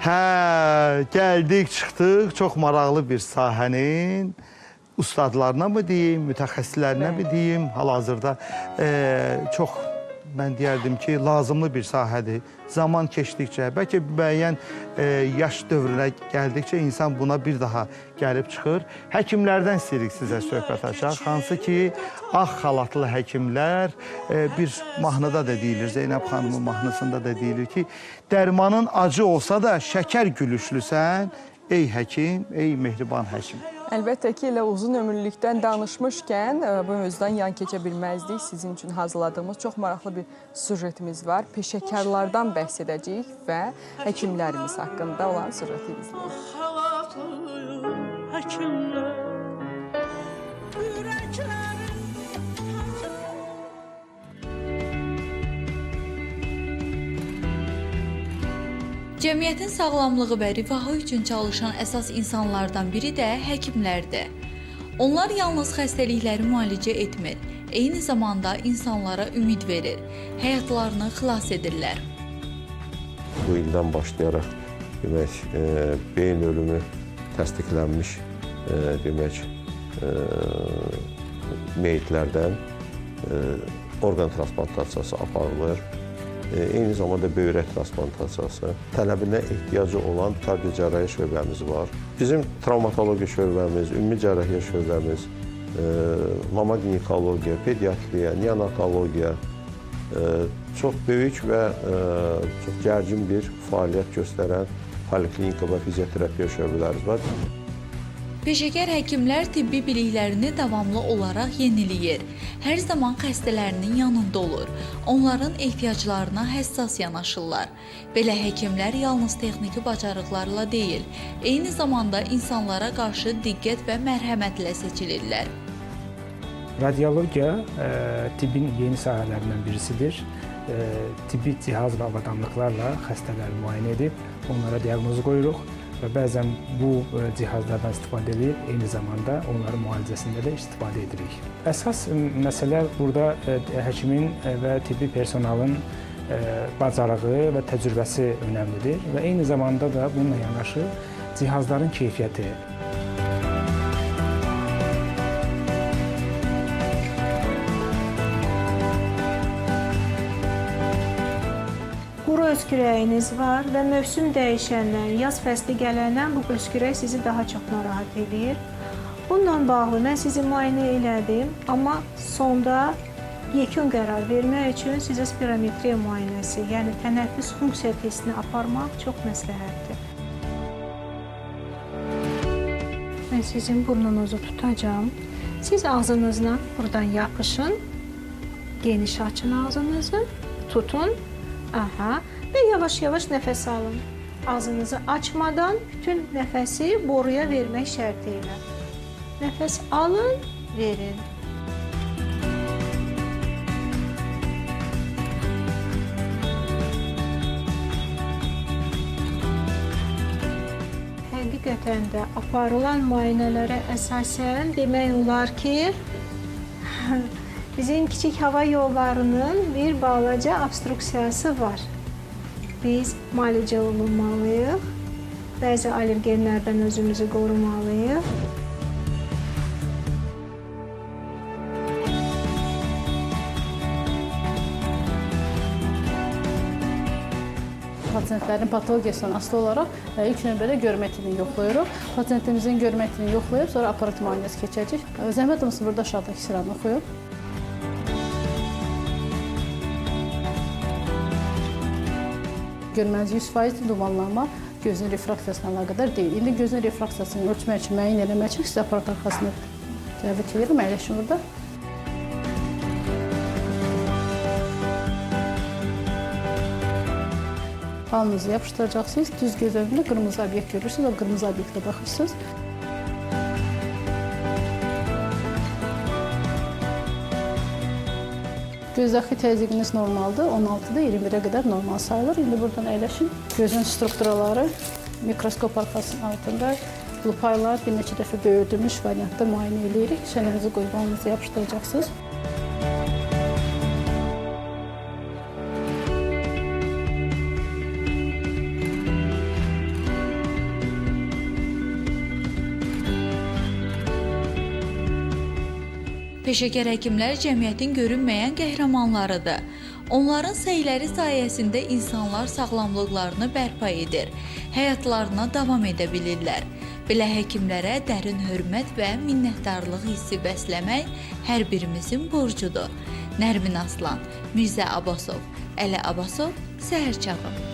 Hə, gəldik, çıxdıq çox maraqlı bir sahənin ustadlarına mı deyim, mütəxəssislərinə mi deyim, hal-hazırda çox mən deyərdim ki, lazımlı bir sahədir. Zaman keçdikcə, bəlkə müəyyən yaş dövrünə gəldikcə insan buna bir daha gəlib çıxır. Həkimlərdən istəyirik sizə söhbət açaq. Hansı ki, ağ xalatlı həkimlər bir mahnıda da deyilir, Zeynəb xanımın mahnısında da deyilir ki, dərmanın acı olsa da şəkər gülüşlüsən, ey həkim, ey mehriban həkim. Əlbəttə ki, elə uzun ömürlükdən danışmışkən bu mövzudan yan keçə bilməzdik. Sizin üçün hazırladığımız çox maraqlı bir süjetimiz var. Peşəkarlardan bəhs edəcəyik və həkimlərimiz haqqında olan süjeti izləyək. Cəmiyyətin sağlamlığı və rifahı üçün çalışan əsas insanlardan biri də həkimlərdir. Onlar yalnız xəstəlikləri müalicə etmir, eyni zamanda insanlara ümid verir, həyatlarını xilas edirlər. Bu ildən başlayaraq demək, beyin ölümü təsdiqlənmiş demək, meyitlərdən orqan transplantasiyası aparılır. Eyni zamanda böyrək transplantasiyası, tələbinə ehtiyacı olan kardiocərrahiyyə şöbəmiz var. Bizim travmatologiya şöbəmiz, ümumi cərrahiyyə şöbəmiz, mama ginekologiya, pediatriya, neonatologiya çox böyük və çox gərgin bir fəaliyyət göstərən poliklinika və fizioterapiya şöbələrimiz var. Peşəkar həkimlər tibbi biliklərini davamlı olaraq yeniləyir. Hər zaman xəstələrinin yanında olur. Onların ehtiyaclarına həssas yanaşırlar. Belə həkimlər yalnız texniki bacarıqlarla deyil, eyni zamanda insanlara qarşı diqqət və mərhəmətlə seçilirlər. Radiologiya tibbin yeni sahələrindən birisidir. Tibbi cihaz və avadanlıqlarla xəstələri müayinə edib, onlara diaqnozu qoyuruq. Və bəzən bu cihazlardan istifadə edib, eyni zamanda onların müalicəsində də istifadə edirik. Əsas məsələ burada həkimin və tibbi personalın bacarığı və təcrübəsi önəmlidir və eyni zamanda da bununla yanaşı cihazların keyfiyyəti. Quru öskürəyiniz var və mövsüm dəyişəndən, yaz fəsli gələndən bu öskürək sizi daha çox narahat edir. Bununla bağlı mən sizi müayinə elədim, amma sonda yekun qərar vermək üçün sizə spirometriya müayinəsi, yəni tənəffüs funksiya testini aparmaq çox məsləhətdir. Mən sizin burnunuzu tutacağım. Siz ağzınızla buradan yapışın, geniş açın ağzınızı, tutun. Aha, və yavaş-yavaş nəfəs alın. Ağzınızı açmadan bütün nəfəsi boruya vermək şərti ilə. Nəfəs alın, verin. Həqiqətən də aparılan müayinələrə əsasən demək olar ki, bizim kiçik hava yollarının bir balaca obstruksiyası var. Biz müalicə olunmalıyıq, bəzi allergenlərdən özümüzü qorumalıyıq. Pasientlərin patologiyasından asılı olaraq ilk növbədə görmə etimini yoxlayırıq. Pasientimizin görmə etimini yoxlayıb, sonra aparat müayinəsi keçəcək. Zəhmət olmasa burada aşağıdakı sıranı oxuyub. Görməniz 100% dumanlanma gözün refraksiyasına əlaqədar deyil. İndi gözün refraksiyasını ölçmək üçün, müəyyən eləmək üçün sizə aparat arxasını dəvət edirəm, əyləşin burada. Alnınızı yapışdıracaqsınız, düz göz önündə qırmızı obyekt görürsünüz, o qırmızı obyektə baxırsınız. Gözdəki təzyiqiniz normaldır, 16-da 21-ə qədər normal sayılır. İndi buradan əyləşin. Gözün strukturaları mikroskop arxasının altında lupaylar bir neçə dəfə böyüdülmüş variantda müayinə edirik. Şənənizi qoyub alnınızı yapışdıracaqsınız. Peşəkar həkimlər cəmiyyətin görünməyən qəhrəmanlarıdır. Onların səyləri sayəsində insanlar sağlamlıqlarını bərpa edir, həyatlarına davam edə bilirlər. Belə həkimlərə dərin hörmət və minnətdarlıq hissi bəsləmək hər birimizin borcudur. Nərmin Aslan, Mirzə Abbasov, Əli Abbasov, Səhər Çağı.